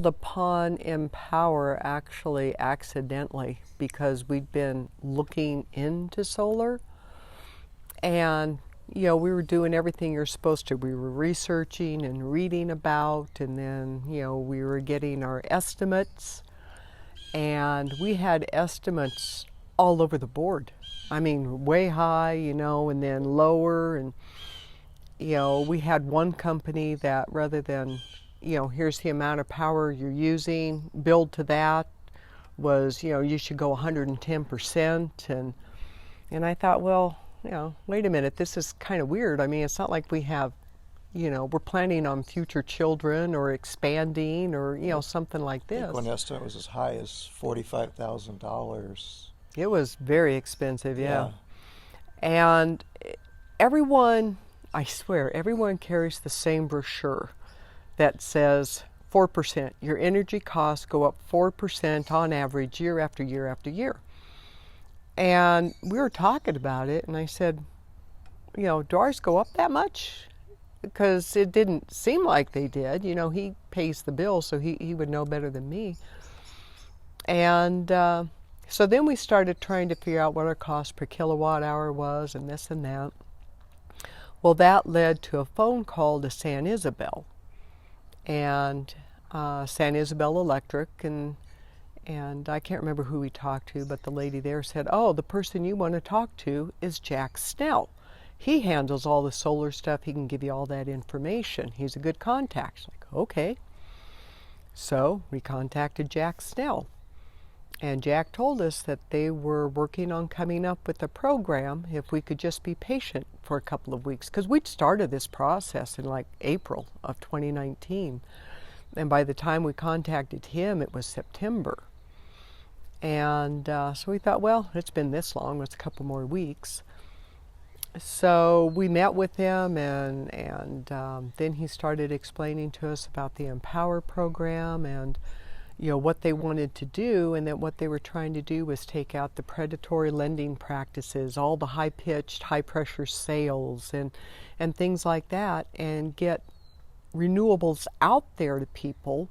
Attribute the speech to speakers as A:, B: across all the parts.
A: Upon Empower actually accidentally because we'd been looking into solar, and we were doing everything you're supposed to. We were researching and reading about, and then we were getting our estimates, and we had estimates all over the board. I mean, way high, and then lower, and we had one company that rather than here's the amount of power you're using, billed to that, was, you should go 110%. And I thought, well, wait a minute, this is kind of weird. I mean, it's not like we have, we're planning on future children or expanding or, something like this.
B: I think one estimate was as high as $45,000.
A: It was very expensive, yeah. And everyone, I swear, everyone carries the same brochure that says 4%. Your energy costs go up 4% on average year after year after year. And we were talking about it, and I said, do ours go up that much? Because it didn't seem like they did. He pays the bill, so he would know better than me. And so then we started trying to figure out what our cost per kilowatt hour was and this and that. Well, that led to a phone call to San Isabel. And San Isabel Electric, and I can't remember who we talked to, but the lady there said, oh, the person you want to talk to is Jack Snell. He handles all the solar stuff. He can give you all that information. He's a good contact. Like, okay. So we contacted Jack Snell. And Jack told us that they were working on coming up with a program if we could just be patient for a couple of weeks. Because we'd started this process in like April of 2019. And by the time we contacted him, it was September. And so we thought, well, it's been this long, it's a couple more weeks. So we met with him, and then he started explaining to us about the Empower program and what they wanted to do, and that what they were trying to do was take out the predatory lending practices, all the high-pitched, high-pressure sales and things like that, and get renewables out there to people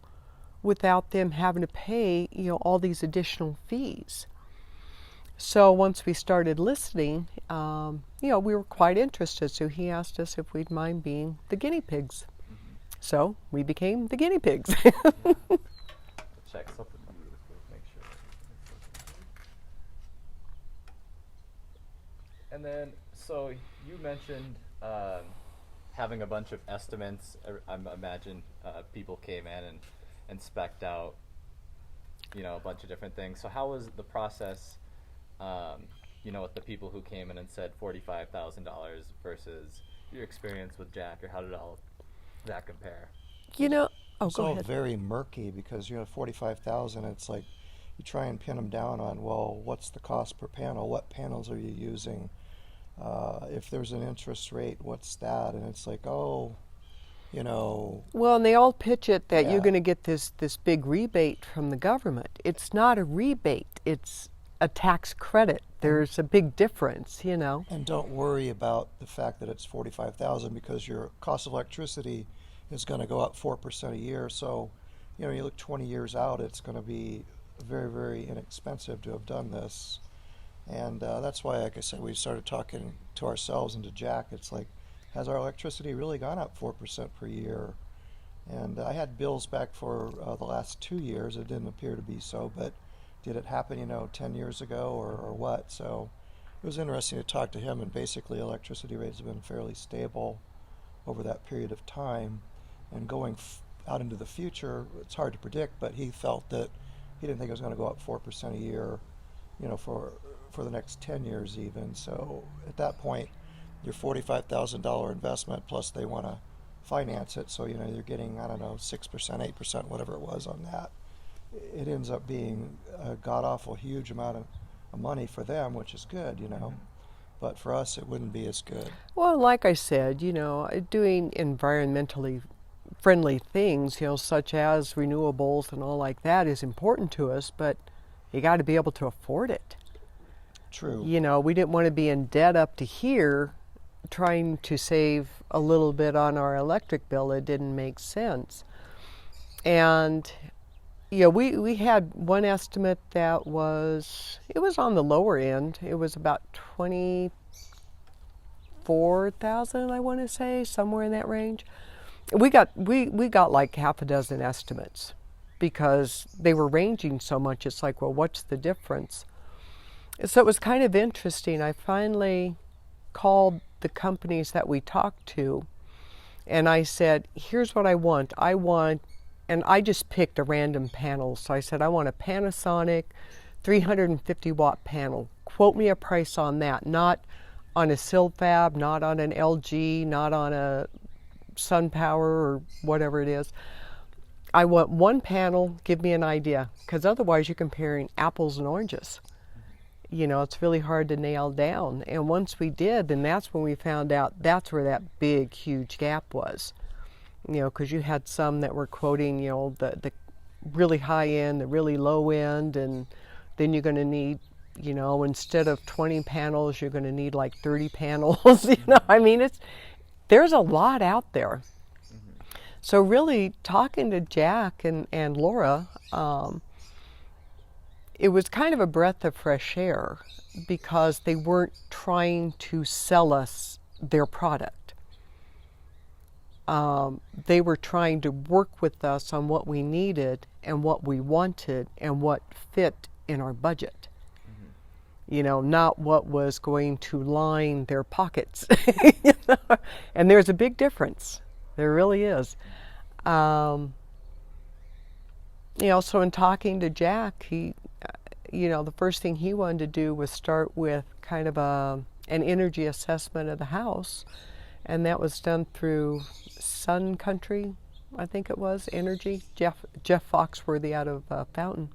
A: without them having to pay, all these additional fees. So once we started listening, we were quite interested. So he asked us if we'd mind being the guinea pigs. So we became the guinea pigs.
C: Check something really quick, make sure. And then, so you mentioned having a bunch of estimates. I imagine people came in and spec'd out, a bunch of different things. So how was the process, with the people who came in and said $45,000 versus your experience with Jack, or how did all that compare?
B: It's all very murky because 45,000. It's like you try and pin them down on, well, what's the cost per panel? What panels are you using? If there's an interest rate, what's that? And it's like, Well,
A: and they all pitch it that you're going to get this big rebate from the government. It's not a rebate. It's a tax credit. There's a big difference,
B: And don't worry about the fact that it's 45,000 because your cost of electricity is going to go up 4% a year. So, you look 20 years out, it's going to be very, very inexpensive to have done this. And that's why, like I said, we started talking to ourselves and to Jack. It's like, has our electricity really gone up 4% per year? And I had bills back for the last 2 years. It didn't appear to be so, but did it happen, 10 years ago or what? So it was interesting to talk to him, and basically electricity rates have been fairly stable over that period of time. And going out into the future, it's hard to predict, but he felt that he didn't think it was going to go up 4% a year, for the next 10 years even. So at that point, your $45,000 investment, plus they want to finance it, so you're getting, 6%, 8%, whatever it was on that. It ends up being a god-awful huge amount of money for them, which is good, But for us, it wouldn't be as good.
A: Well, like I said, doing environmentally friendly things, such as renewables and all like that is important to us, but you got to be able to afford it.
B: True.
A: We didn't want to be in debt up to here trying to save a little bit on our electric bill. It didn't make sense. And Yeah, we had one estimate that it was on the lower end. It was about 24,000, I want to say, somewhere in that range. We got like half a dozen estimates because they were ranging so much. It's like, well, what's the difference? So it was kind of interesting. I finally called the companies that we talked to, and I said, here's what I want. And I just picked a random panel. So I said, I want a Panasonic 350 watt panel. Quote me a price on that, not on a Silfab, not on an LG, not on a SunPower or whatever it is. I want one panel, give me an idea, because otherwise you're comparing apples and oranges. It's really hard to nail down. And once we did, then that's when we found out that's where that big, huge gap was. Because you had some that were quoting, the really high end, the really low end, and then you're going to need, instead of 20 panels, you're going to need like 30 panels. I mean, there's a lot out there. So really talking to Jack and Laura, it was kind of a breath of fresh air because they weren't trying to sell us their product. They were trying to work with us on what we needed and what we wanted and what fit in our budget. Not what was going to line their pockets. And there's a big difference. There really is. So in talking to Jack, he, the first thing he wanted to do was start with kind of an energy assessment of the house. And that was done through Sun Country, I think it was, Energy. Jeff Foxworthy out of Fountain.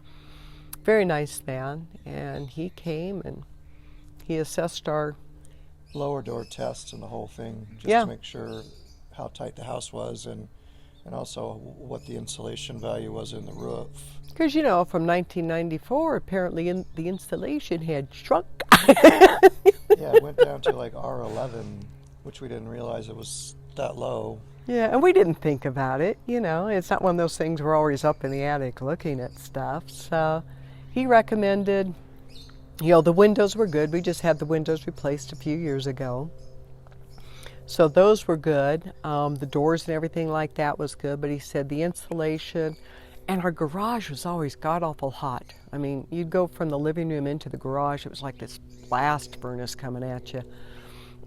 A: Very nice man. And he came and he assessed our
B: lower door tests and the whole thing, just
A: Yeah.
B: to make sure how tight the house was and also what the insulation value was in the roof.
A: Because, from 1994, apparently the installation had shrunk.
B: Yeah, it went down to like R11, which we didn't realize it was that low.
A: Yeah, and we didn't think about it, It's not one of those things we're always up in the attic looking at stuff. So he recommended, the windows were good. We just had the windows replaced a few years ago. So those were good. The doors and everything like that was good. But he said the insulation, and our garage was always god-awful hot. I mean, you'd go from the living room into the garage. It was like this blast furnace coming at you.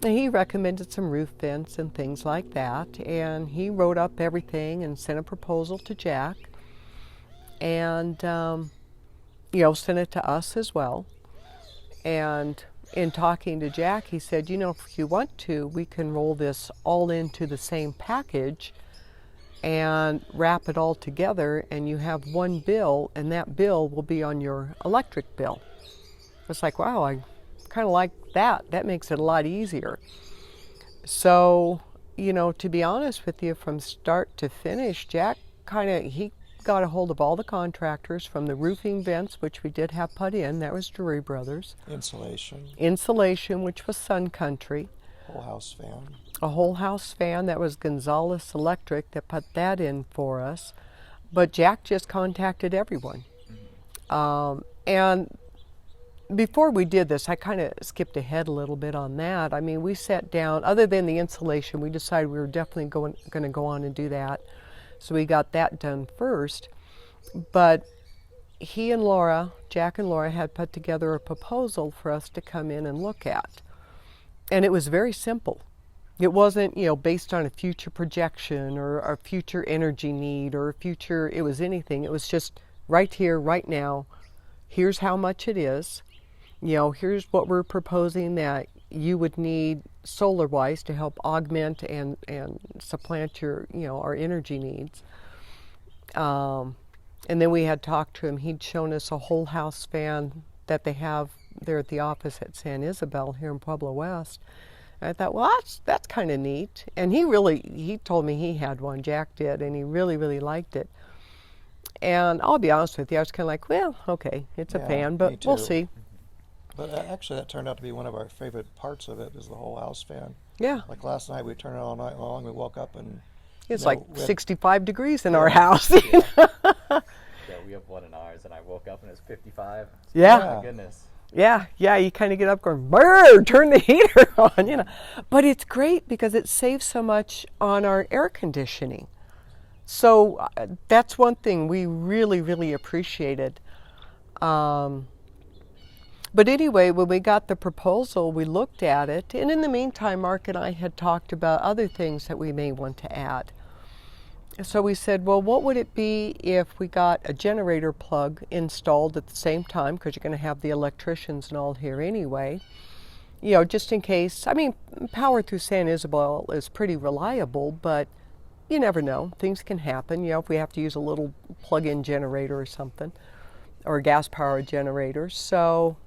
A: And he recommended some roof vents and things like that. And he wrote up everything and sent a proposal to Jack. And, sent it to us as well. And in talking to Jack, he said, if you want to, we can roll this all into the same package and wrap it all together, and you have one bill, and that bill will be on your electric bill. It's like, wow, I kind of like that. That makes it a lot easier. So, to be honest with you, from start to finish, Jack he got a hold of all the contractors from the roofing vents, which we did have put in. That was Drury Brothers. Insulation, which was Sun Country.
B: Whole house fan.
A: A whole house fan, that was Gonzalez Electric, that put that in for us. But Jack just contacted everyone. And before we did this, I kind of skipped ahead a little bit on that. I mean, we sat down, other than the insulation, we decided we were definitely going to go on and do that. So we got that done first. But Jack and Laura had put together a proposal for us to come in and look at. And it was very simple. It wasn't, based on a future projection or a future energy need or it was anything. It was just right here, right now. Here's how much it is. Here's what we're proposing that you would need solar-wise to help augment and supplant your, our energy needs. And then we had talked to him. He'd shown us a whole house fan that they have there at the office at San Isabel here in Pueblo West. And I thought, well, that's kind of neat. And he told me he had one, Jack did, and he really, really liked it. And I'll be honest with you, I was kind of like, well, okay, it's a fan, but we'll see.
B: But actually, that turned out to be one of our favorite parts of it, is the whole house fan.
A: Yeah.
B: Like last night, we turned it on all night long. We woke up and
A: it's like 65 degrees in our house.
C: Yeah, we have woke up and it was 55.
A: Yeah.
C: Oh my goodness.
A: Yeah, you kind of get up going, brr, turn the heater on, But it's great because it saves so much on our air conditioning. So that's one thing we really, really appreciated. But anyway, when we got the proposal, we looked at it. And in the meantime, Mark and I had talked about other things that we may want to add. So we said, well, what would it be if we got a generator plug installed at the same time, because you're going to have the electricians and all here anyway, just in case. I mean, power through San Isabel is pretty reliable, but you never know. Things can happen, if we have to use a little plug-in generator or something, or a gas-powered generator. So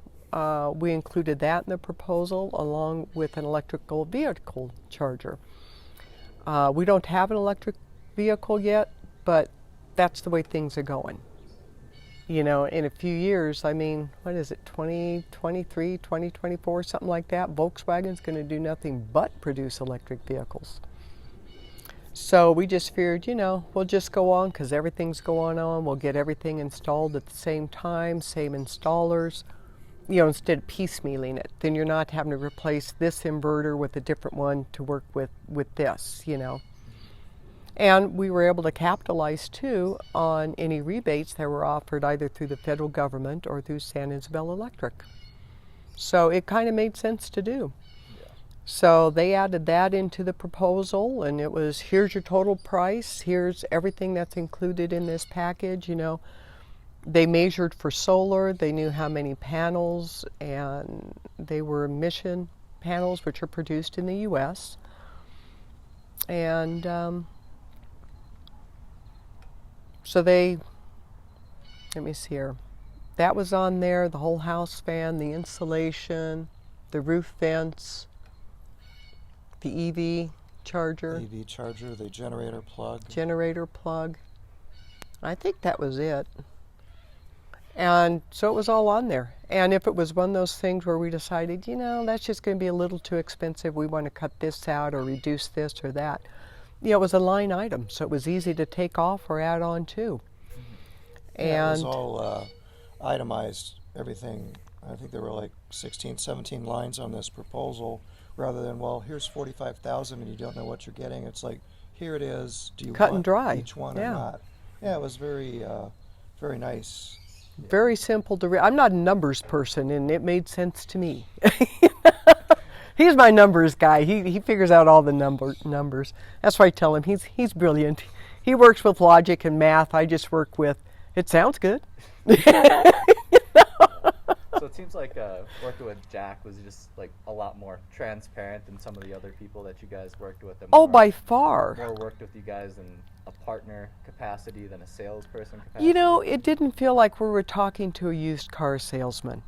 A: we included that in the proposal along with an electrical vehicle charger. We don't have an electric vehicle yet, but that's the way things are going. In a few years, I mean, what is it, 2023, 2024, something like that, Volkswagen's going to do nothing but produce electric vehicles. So we just figured, we'll just go on because everything's going on. We'll get everything installed at the same time, same installers, instead of piecemealing it. Then you're not having to replace this inverter with a different one to work with this, And we were able to capitalize, too, on any rebates that were offered either through the federal government or through San Isabel Electric. So it kind of made sense to do. Yeah. So they added that into the proposal, and it was, here's your total price, here's everything that's included in this package, They measured for solar, they knew how many panels, and they were emission panels, which are produced in the U.S. And so let me see here, that was on there, the whole house fan, the insulation, the roof vents, the EV charger.
B: EV charger, the generator plug.
A: I think that was it. And so it was all on there. And if it was one of those things where we decided, that's just going to be a little too expensive, we want to cut this out or reduce this or that, it was a line item, so it was easy to take off or add on to.
B: Yeah, it was all itemized, everything. I think there were like 16, 17 lines on this proposal, rather than, well, here's 45,000 and you don't know what you're getting. It's like, here it is. Do you
A: cut
B: want
A: and dry.
B: Each one or not? Yeah, it was very, very nice.
A: Very simple to read. I'm not a numbers person, and it made sense to me. He's my numbers guy. He figures out all the numbers. That's why I tell him he's brilliant. He works with logic and math. I just work with, it sounds good.
C: So it seems like working with Jack was just like a lot more transparent than some of the other people that you guys worked with.
A: Oh, by far.
C: More worked with you guys in a partner capacity than a salesperson capacity.
A: It didn't feel like we were talking to a used car salesman.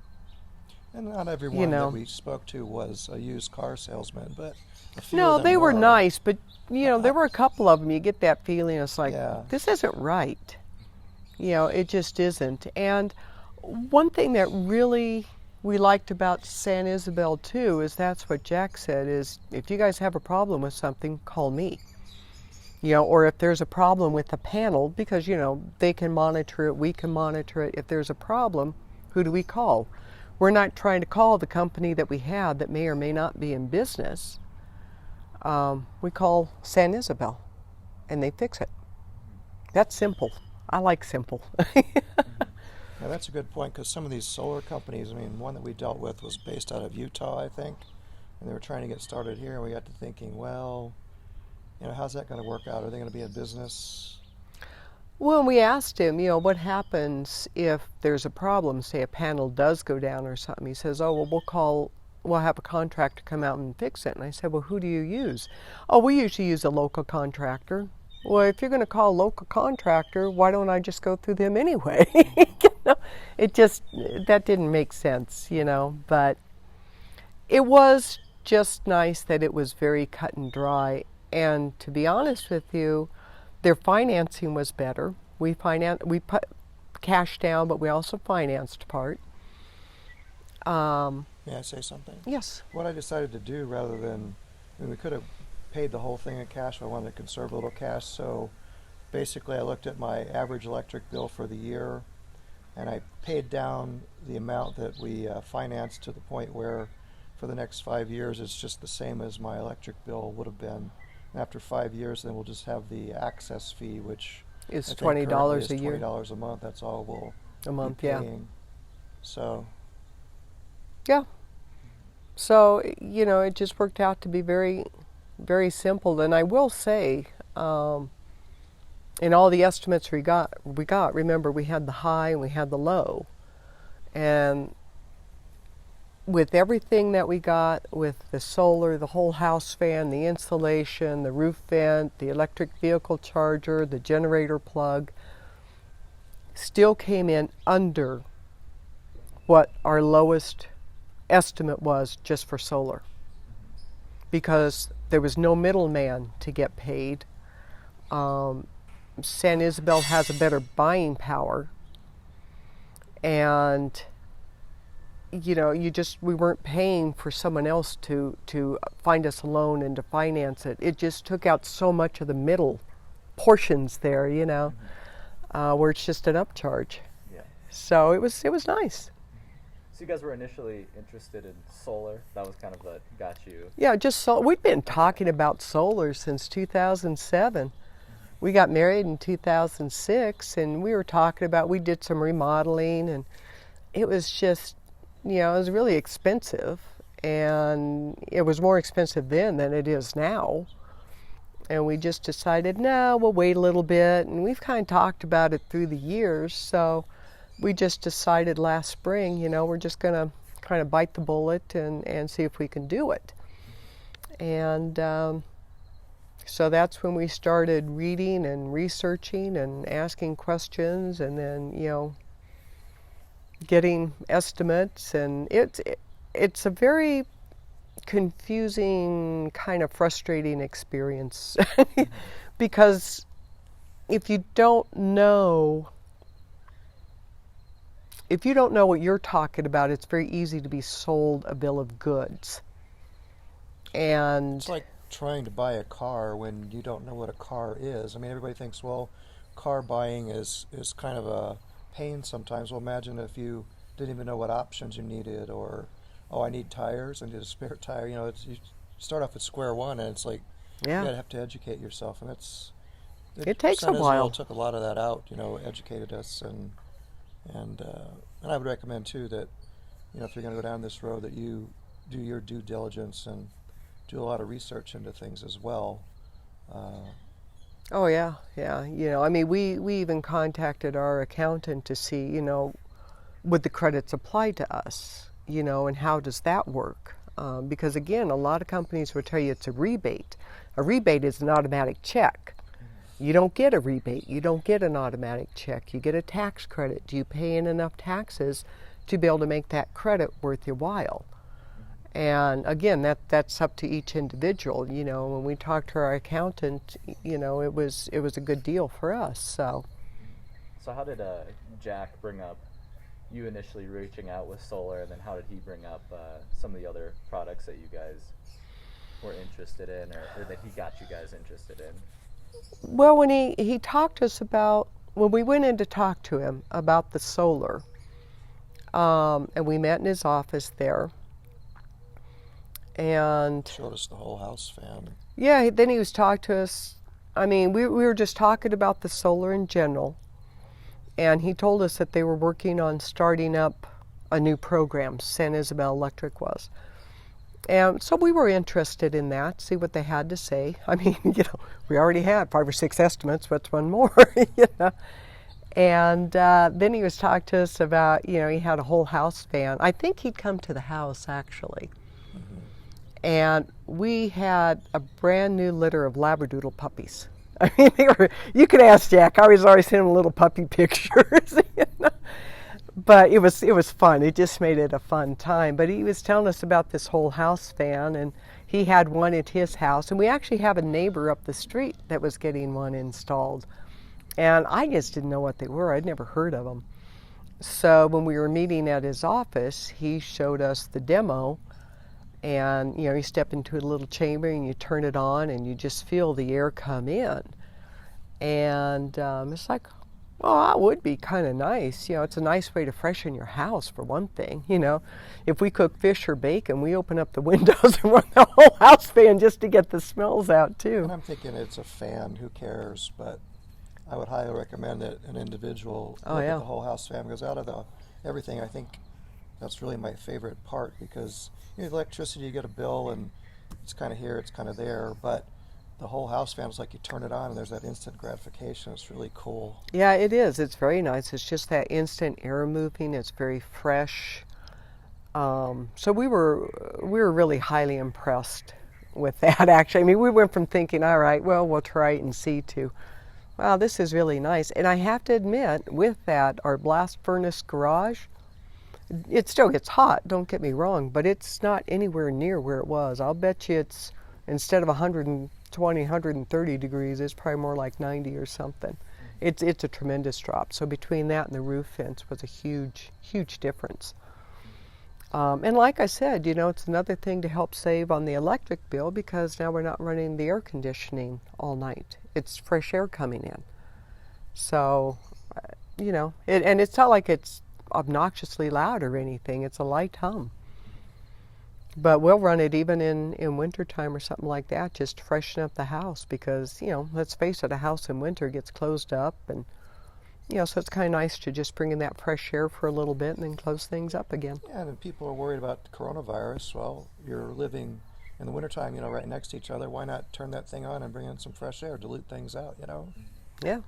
B: And not everyone that we spoke to was a used car salesman, but a few
A: no,
B: of them
A: they were
B: were
A: nice, but there were a couple of them. You get that feeling. It's like, this isn't right. It just isn't. And one thing that really we liked about San Isabel too is that's what Jack said is, if you guys have a problem with something, call me. Or if there's a problem with the panel, because they can monitor it, we can monitor it. If there's a problem, who do we call? We're not trying to call the company that we had that may or may not be in business. We call San Isabel, and they fix it. That's simple. I like simple.
B: Yeah, that's a good point, because some of these solar companies, one that we dealt with was based out of Utah, I think, and they were trying to get started here, and we got to thinking, well, how's that going to work out? Are they going to be in business?
A: Well, we asked him, what happens if there's a problem, say a panel does go down or something. He says, oh, well, we'll have a contractor come out and fix it. And I said, well, who do you use? Oh, we usually use a local contractor. Well, if you're going to call a local contractor, why don't I just go through them anyway? It just, that didn't make sense, but it was just nice that it was very cut and dry. And to be honest with you, their financing was better. We put cash down, but we also financed part.
B: May I say something?
A: Yes.
B: What I decided to do, rather than, we could have paid the whole thing in cash, but I wanted to conserve a little cash. So basically I looked at my average electric bill for the year, and I paid down the amount that we financed to the point where for the next 5 years it's just the same as my electric bill would have been. And after 5 years, then we'll just have the access fee, which
A: It's
B: I think
A: $20
B: currently
A: a
B: is
A: year.
B: $20 a month. That's all we'll
A: A month,
B: be
A: yeah.
B: paying. So
A: Yeah. So, you know, it just worked out to be very, very simple. And I will say, in all the estimates we got, remember, we had the high and we had the low. And with everything that we got, with the solar, the whole house fan, the insulation, the roof vent, the electric vehicle charger, the generator plug, still came in under what our lowest estimate was just for solar, because there was no middleman to get paid. San Isabel has a better buying power, and you know, we weren't paying for someone else to find us a loan and to finance it. It just took out so much of the middle portions there, you know, where it's just an upcharge.
C: Yeah.
A: So it was nice.
C: So you guys were initially interested in solar. That was kind of what got you.
A: Yeah, we'd been talking about solar since 2007. We got married in 2006, and we were talking about, we did some remodeling, and it was just, you know, it was really expensive, and it was more expensive then than it is now. And we just decided, no, we'll wait a little bit, and we've kind of talked about it through the years, so we just decided last spring, you know, we're just going to kind of bite the bullet and see if we can do it. And so that's when we started reading and researching and asking questions, and then, you know, getting estimates. And it's a very confusing, kind of frustrating experience because if you don't know what you're talking about, it's very easy to be sold a bill of goods. And
B: it's like trying to buy a car when you don't know what a car is. I mean, everybody thinks, well, car buying is kind of a pain sometimes. Well, imagine if you didn't even know what options you needed, or, oh, I need tires, I need a spare tire. You know, you start off at square one, and it's like,
A: yeah,
B: you have to educate yourself, and
A: it takes a while.
B: San Isabel took a lot of that out, you know, educated us, and I would recommend too that, you know, if you're going to go down this road, that you do your due diligence and do a lot of research into things as well.
A: Oh yeah. You know, I mean, we even contacted our accountant to see, you know, would the credits apply to us, you know, and how does that work? Because again, a lot of companies will tell you it's a rebate. A rebate is an automatic check. You don't get a rebate. You don't get an automatic check. You get a tax credit. Do you pay in enough taxes to be able to make that credit worth your while? And again, that's up to each individual. You know, when we talked to our accountant, you know, it was a good deal for us. So
C: how did Jack bring up you initially reaching out with solar, and then how did he bring up some of the other products that you guys were interested in, or that he got you guys interested in?
A: Well, when he talked to us about, when we went in to talk to him about the solar, and we met in his office there, and
B: showed us the whole house fan.
A: Yeah, then he was talking to us. I mean, we were just talking about the solar in general, and he told us that they were working on starting up a new program, San Isabel Electric was. And so we were interested in that, see what they had to say. I mean, you know, we already had 5 or 6 estimates, what's one more, you know? And then he was talking to us about, you know, he had a whole house fan. I think he'd come to the house, actually. Mm-hmm. And we had a brand new litter of Labradoodle puppies. I mean, you could ask Jack. I was always sending him little puppy pictures, you know? But it was fun. It just made it a fun time. But he was telling us about this whole house fan, and he had one at his house. And we actually have a neighbor up the street that was getting one installed. And I just didn't know what they were. I'd never heard of them. So when we were meeting at his office, he showed us the demo. And, you know, you step into a little chamber and you turn it on and you just feel the air come in. And it's like, Well, that would be kind of nice. It's a nice way to freshen your house, for one thing. If we cook fish or bacon, we open up the windows and run the whole house fan just to get the smells out, too.
B: And I'm thinking it's a fan, who cares? But I would highly recommend that an individual look at the whole house fan, because out of everything, I think that's really my favorite part, because electricity, you get a bill and it's kind of here, it's kind of there, but the whole house fan is like you turn it on and there's that instant gratification. It's really cool.
A: Yeah, it is. It's very nice. It's just that instant air moving. It's very fresh. So we were really highly impressed with that, actually. I mean, we went from thinking, all right, well, we'll try it and see, to, wow, this is really nice. And I have to admit, with that, our blast furnace garage, it still gets hot, don't get me wrong, but it's not anywhere near where it was. I'll bet you it's, instead of 120, 130 degrees, it's probably more like 90 or something. It's a tremendous drop. So between that and the roof vents was a huge, huge difference. And like I said, it's another thing to help save on the electric bill, because now we're not running the air conditioning all night. It's fresh air coming in. So, and it's not like it's obnoxiously loud or anything. It's a light hum. But we'll run it even in wintertime or something like that, just to freshen up the house, because, let's face it, a house in winter gets closed up, and, so it's kind of nice to just bring in that fresh air for a little bit and then close things up again.
B: Yeah, and people are worried about coronavirus. Well, you're living in the wintertime, right next to each other. Why not turn that thing on and bring in some fresh air, dilute things out,
A: Yeah.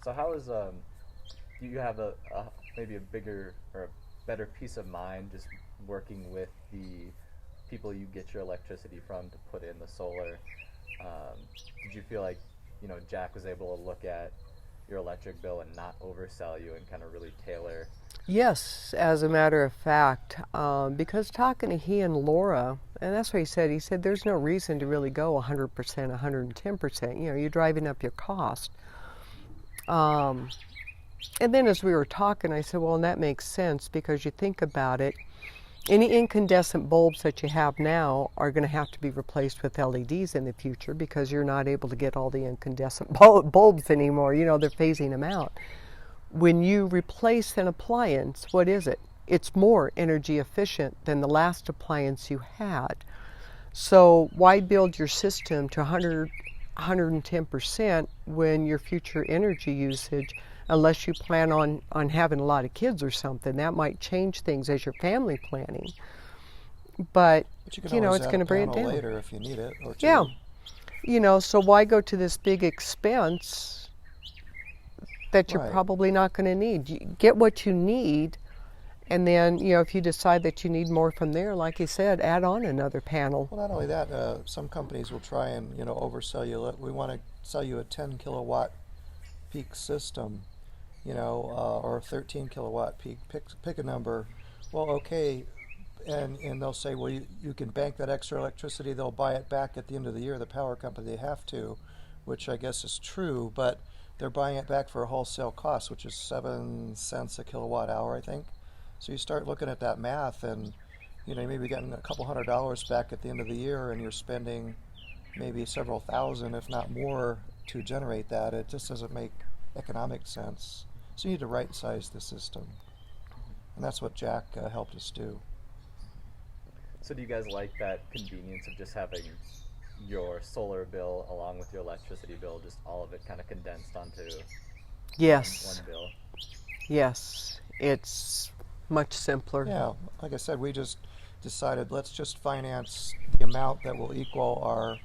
C: So how is, do you have maybe a bigger or a better peace of mind just working with the people you get your electricity from to put in the solar? Did you feel like, Jack was able to look at your electric bill and not oversell you and kind of really tailor?
A: Yes, as a matter of fact, because talking to he and Laura, and that's what he said there's no reason to really go 100%, 110%. You're driving up your cost. And then as we were talking, I said, well, and that makes sense, because you think about it, any incandescent bulbs that you have now are going to have to be replaced with LEDs in the future, because you're not able to get all the incandescent bulbs anymore. They're phasing them out. When you replace an appliance, what is it? It's more energy efficient than the last appliance you had. So why build your system to 110% when your future energy usage, unless you plan on having a lot of kids or something, that might change things as you're family planning. But
B: you can always
A: it's going to bring it down
B: later if you need it. Or two.
A: Yeah. So why go to this big expense that you're probably not going to need? You get what you need, and then, if you decide that you need more from there, like you said, add on another panel.
B: Well, not only that, some companies will try and, oversell you. We want to sell you a 10 kilowatt peak system, or a 13 kilowatt peak. Pick a number. Well, okay, and they'll say, well, you can bank that extra electricity. They'll buy it back at the end of the year. The power company, they have to, which I guess is true, but they're buying it back for a wholesale cost, which is 7 cents a kilowatt hour, I think. So you start looking at that math, and you may be getting a couple $100 back at the end of the year, and you're spending maybe several thousand, if not more, to generate that. It just doesn't make economic sense. So you need to right-size the system, and that's what Jack helped us do.
C: So do you guys like that convenience of just having your solar bill along with your electricity bill, just all of it kind of condensed onto
A: Yes.
C: one bill?
A: Yes, it's much simpler.
B: Yeah, like I said, we just decided let's just finance the amount that will equal our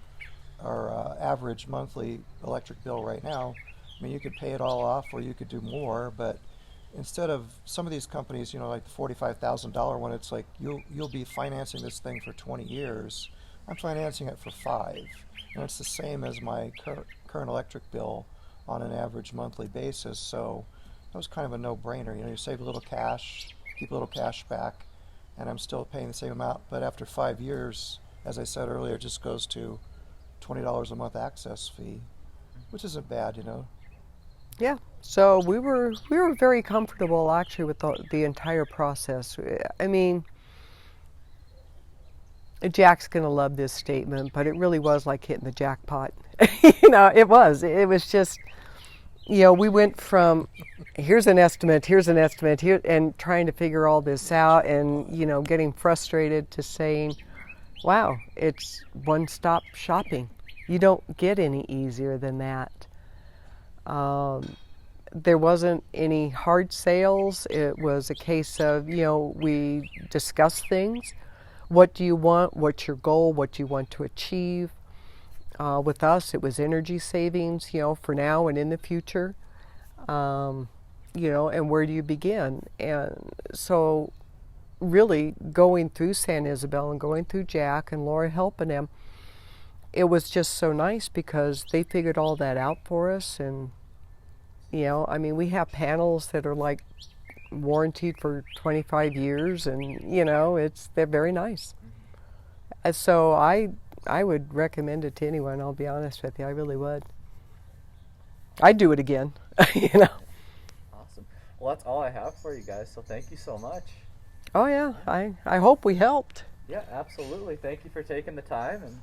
B: average monthly electric bill right now. I mean, you could pay it all off, or you could do more, but instead of some of these companies, like the $45,000 one, it's like you'll be financing this thing for 20 years. I'm financing it for 5, and it's the same as my current electric bill on an average monthly basis. So that was kind of a no-brainer. You save a little cash, keep a little cash back, and I'm still paying the same amount. But after 5 years, as I said earlier, it just goes to $20 a month access fee, which isn't bad,
A: Yeah. So we were very comfortable actually with the entire process. I mean, Jack's going to love this statement, but it really was like hitting the jackpot. It was. It was just, we went from here's an estimate, here, and trying to figure all this out, and getting frustrated, to saying, wow, it's one-stop shopping. You don't get any easier than that. There wasn't any hard sales. It was a case of, we discussed things. What do you want? What's your goal? What do you want to achieve? With us, it was energy savings, for now and in the future. And where do you begin? And so really going through San Isabel and going through Jack and Laura helping them, it was just so nice because they figured all that out for us. And, we have panels that are like warranted for 25 years and, they're very nice. And so I would recommend it to anyone, I'll be honest with you. I really would. I'd do it again,
C: Awesome. Well, that's all I have for you guys, so thank you so much.
A: Oh, yeah. I hope we helped.
C: Yeah, absolutely. Thank you for taking the time. And